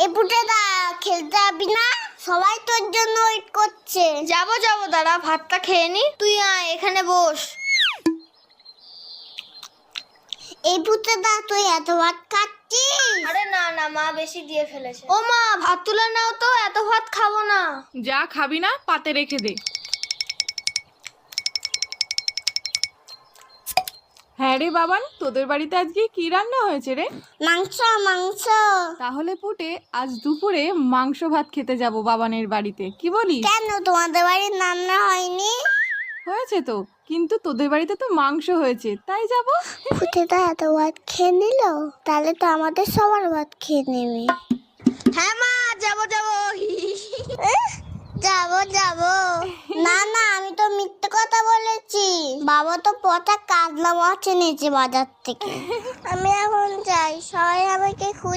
এই পুটেদা খেলতে যাবি না? সবাই তোর জন্য ওয়েট করছে। যাবো দাঁড়া, ভাতটা খেয়ে নি। তুই আয় এখানে বস। এই পুটেদা তুই এত ভাত খাচ্ছিস? আরে না মা বেশি দিয়ে ফেলেছে। ও মা, ভাত তুলে নাও তো, এত ভাত খাবো না। যা খাবি না পাতে রেখে দে। হ্যাঁ রে বাবান, তোদের বাড়িতে আজকে কি রান্না হয়েছে রে? মাংস মাংস। তাহলে পুটে আজ দুপুরে মাংস ভাত খেতে যাব বাবানের বাড়িতে, কি বলিস? কেন তোমাদের বাড়ির রান্না হয়নি? হয়েছে তো, কিন্তু তোদের বাড়িতে তো মাংস হয়েছে, তাই যাব। পুটেদা এত ভাত খেয়ে নিল, তাহলে তো আমাদের সবার ভাত খেয়ে নেবে। হ্যাঁ মা, যাবো যাবো না আমি তো মিথ্যে কথা বলেছি। বাবা তো পচা কাতলা মাছ এনেছে বাজার থেকে। আমি এখন যাই, সবাই আমাকে